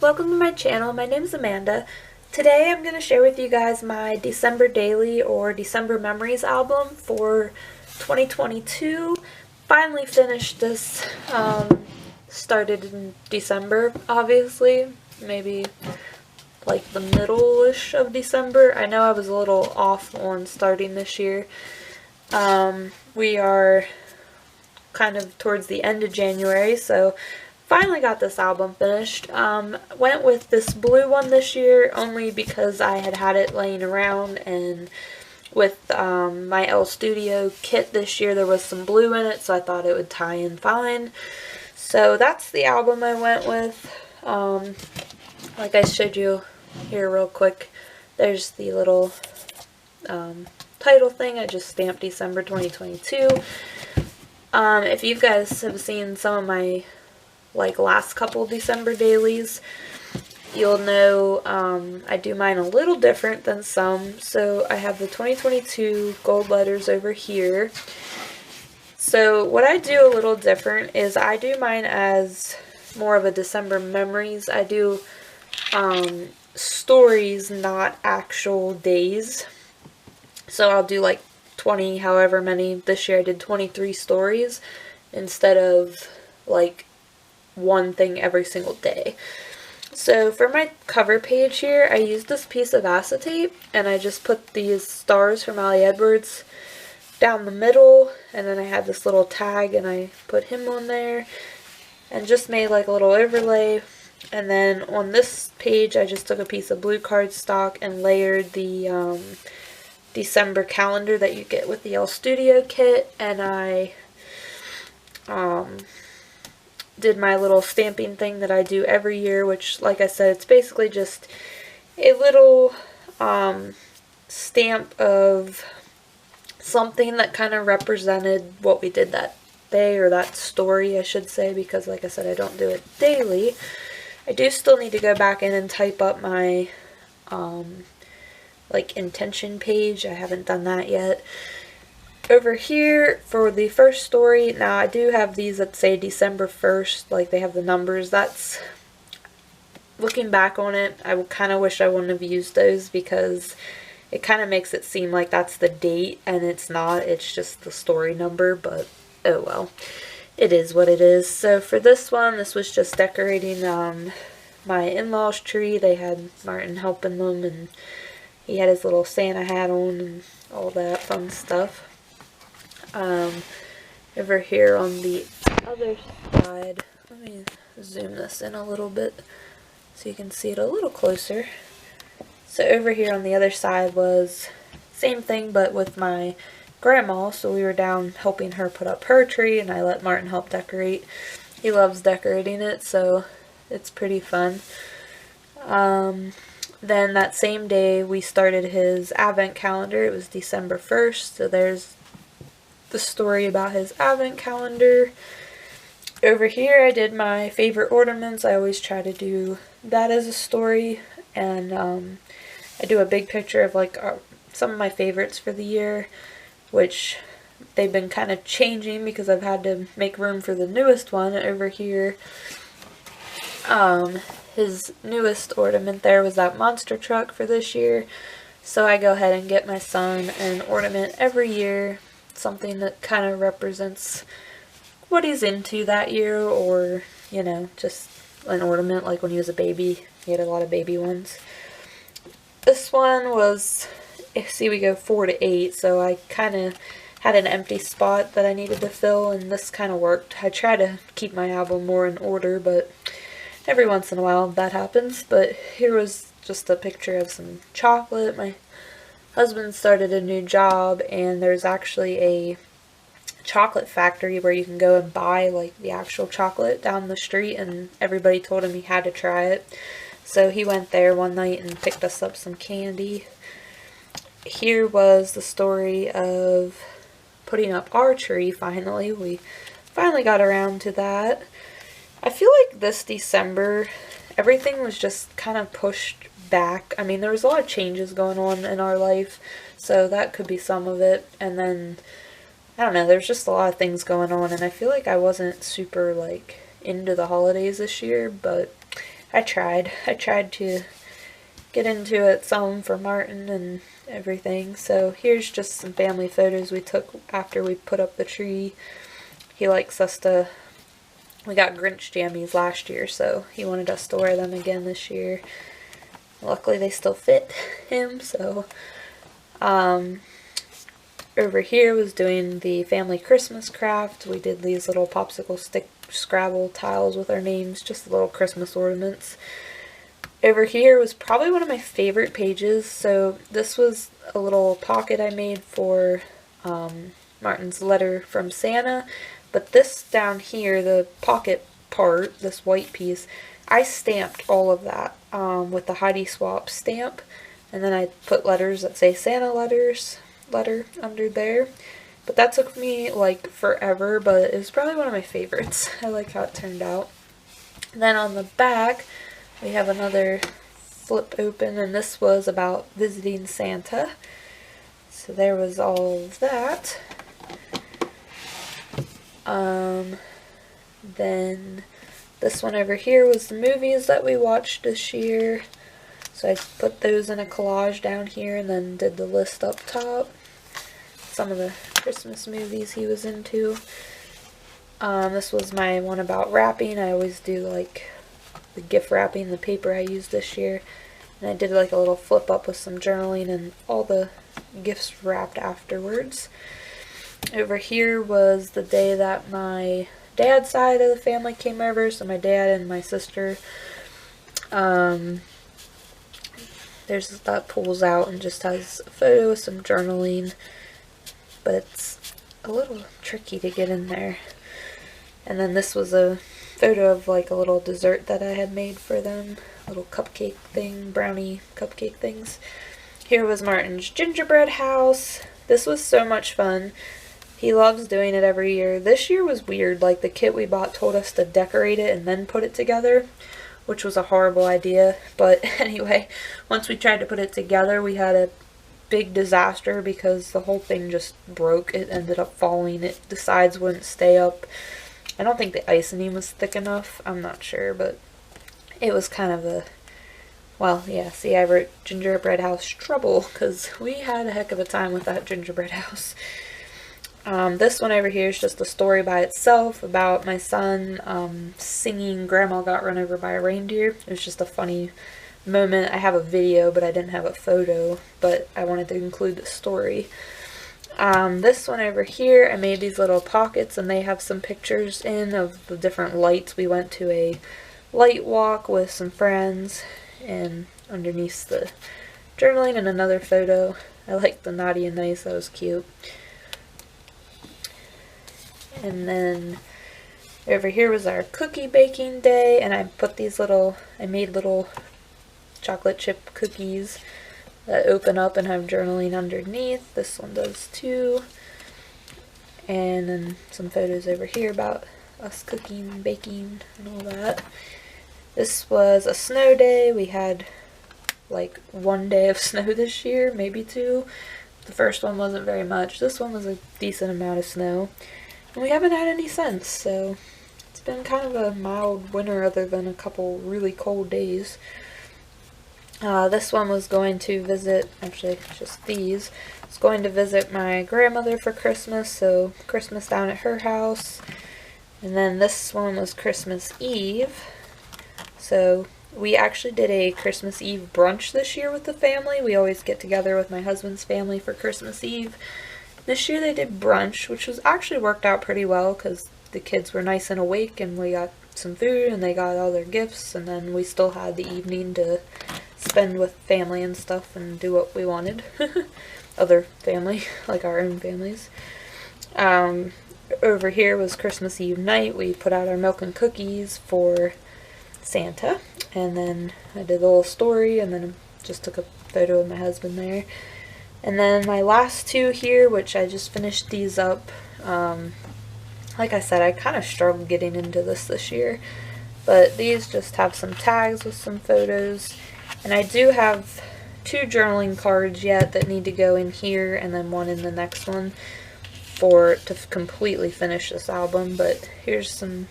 welcome to my channel. My name is Amanda. Today I'm going to share with you guys my December Daily or December Memories album for 2022. Finally finished this, started in December, obviously, maybe like the middle-ish of December. I know I was a little off on starting this year. We are kind of towards the end of January, so finally got this album finished. Went with this blue one this year only because I had it laying around, and with my L Studio kit this year there was some blue in it, so I thought it would tie in fine. So that's the album I went with. Like I showed you here real quick, there's the little title thing. I just stamped December 2022. If you guys have seen some of my last couple December dailies, you'll know I do mine a little different than some. So I have the 2022 gold letters over here. So what I do a little different is I do mine as more of a December memories. I do stories, not actual days. So I'll do like 20, however many. This year I did 23 stories instead of like one thing every single day. So for my cover page here, I used this piece of acetate and I just put these stars from Ali Edwards down the middle, and then I had this little tag and I put him on there and just made like a little overlay. And then on this page I just took a piece of blue cardstock and layered the December calendar that you get with the L Studio kit, and I did my little stamping thing that I do every year, which, like I said, it's basically just a little stamp of something that kind of represented what we did that day, or that story I should say, because like I said, I don't do it daily. I do still need to go back in and type up my like intention page. I haven't done that yet. Over here for the first story, now I do have these that say December 1st, like they have the numbers. That's, looking back on it, I kind of wish I wouldn't have used those because it kind of makes it seem like that's the date, and it's not. It's just the story number, but oh well. It is what it is. So for this one, this was just decorating my in-laws' tree. They had Martin helping them, and he had his little Santa hat on and all that fun stuff. Over here on the other side, let me zoom this in a little bit so you can see it a little closer. So over here on the other side was same thing but with my grandma. So we were down helping her put up her tree, and I let Martin help decorate. He loves decorating it, so it's pretty fun. Then that same day we started his advent calendar. It was December 1st, so there's the story about his advent calendar. Over here I did my favorite ornaments. I always try to do that as a story, and I do a big picture of like some of my favorites for the year, which they've been kind of changing because I've had to make room for the newest one. Over here, his newest ornament there was that monster truck for this year, so I go ahead and get my son an ornament every year, something that kind of represents what he's into that year, or, you know, just an ornament like when he was a baby. He had a lot of baby ones. This one was, see, we go 4 to 8, so I kind of had an empty spot that I needed to fill, and this kind of worked. I try to keep my album more in order, but every once in a while that happens. But here was just a picture of some chocolate. My husband started a new job, and there's actually a chocolate factory where you can go and buy like the actual chocolate down the street, and everybody told him he had to try it. So he went there one night and picked us up some candy. Here was the story of putting up our tree finally. We finally got around to that. I feel like this December, everything was just kind of pushed back. I mean, there was a lot of changes going on in our life, so that could be some of it. And then, I don't know, there's just a lot of things going on, and I feel like I wasn't super, like, into the holidays this year, but I tried to get into it some for Martin and everything. So here's just some family photos we took after we put up the tree. He likes us to, we got Grinch jammies last year, so he wanted us to wear them again this year. Luckily they still fit him, so over here was doing the family Christmas craft. We did these little popsicle stick Scrabble tiles with our names, just little Christmas ornaments. Over here was probably one of my favorite pages. So this was a little pocket I made for Martin's letter from Santa. But this down here, the pocket part, this white piece, I stamped all of that with the Heidi Swap stamp. And then I put letters that say Santa letter under there. But that took me like forever, but it was probably one of my favorites. I like how it turned out. And then on the back, we have another flip open, and this was about visiting Santa. So there was all of that. Then this one over here was the movies that we watched this year. So I put those in a collage down here and then did the list up top. Some of the Christmas movies he was into. This was my one about wrapping. I always do like the gift wrapping, the paper I used this year. And I did like a little flip up with some journaling and all the gifts wrapped afterwards. Over here was the day that my dad's side of the family came over. So my dad and my sister. There's that pulls out and just has a photo with some journaling. But it's a little tricky to get in there. And then this was a photo of like a little dessert that I had made for them. A little cupcake thing, brownie cupcake things. Here was Martin's gingerbread house. This was so much fun. He loves doing it every year. This year was weird. Like the kit we bought told us to decorate it and then put it together, which was a horrible idea. But anyway, once we tried to put it together, we had a big disaster because the whole thing just broke. It ended up falling. The sides wouldn't stay up. I don't think the icing was thick enough. I'm not sure, but it was kind of a, well, yeah, see, I wrote gingerbread house trouble because we had a heck of a time with that gingerbread house. This one over here is just a story by itself about my son singing Grandma Got Run Over by a Reindeer. It was just a funny moment. I have a video, but I didn't have a photo, but I wanted to include the story. This one over here, I made these little pockets, and they have some pictures in of the different lights. We went to a light walk with some friends, and underneath the journaling and another photo. I like the naughty and nice, that was cute. And then over here was our cookie baking day, and I put these little, I made little chocolate chip cookies that open up and have journaling underneath. This one does too. And then some photos over here about us cooking, baking, and all that. This was a snow day. We had like one day of snow this year, maybe two. The first one wasn't very much. This one was a decent amount of snow. And we haven't had any since, so it's been kind of a mild winter other than a couple really cold days. This one was going to visit, actually just these, I was going to visit my grandmother for Christmas, so Christmas down at her house. And then this one was Christmas Eve. So we actually did a Christmas Eve brunch this year with the family. We always get together with my husband's family for Christmas Eve. This year they did brunch, which was actually worked out pretty well because the kids were nice and awake and we got some food and they got all their gifts, and then we still had the evening to spend with family and stuff and do what we wanted. Other family, like our own families. Over here was Christmas Eve night. We put out our milk and cookies for Santa, and then I did a little story and then just took a photo of my husband there. And then my last two here, which I just finished these up. Like I said, I kind of struggled getting into this year, but these just have some tags with some photos. And I do have 2 journaling cards yet that need to go in here and then one in the next one to completely finish this album. But here's some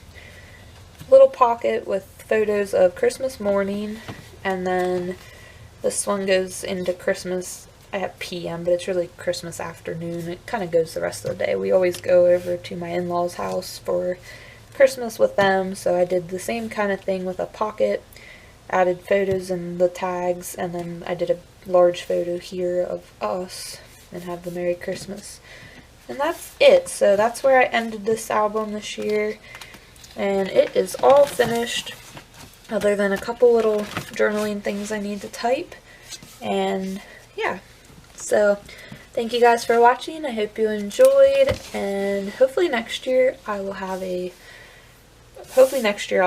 little pocket with photos of Christmas morning, and then this one goes into Christmas at PM, but it's really Christmas afternoon. It kind of goes the rest of the day. We always go over to my in-laws' house for Christmas with them, so I did the same kind of thing with a pocket, added photos and the tags, and then I did a large photo here of us and have the Merry Christmas. And that's it. So that's where I ended this album this year, and it is all finished other than a couple little journaling things I need to type. And yeah, so thank you guys for watching. I hope you enjoyed, and hopefully next year I'll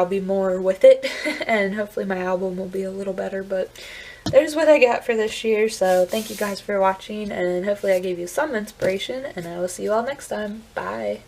be more with it and hopefully my album will be a little better, but there's what I got for this year. So thank you guys for watching, and hopefully I gave you some inspiration, and I will see you all next time. Bye.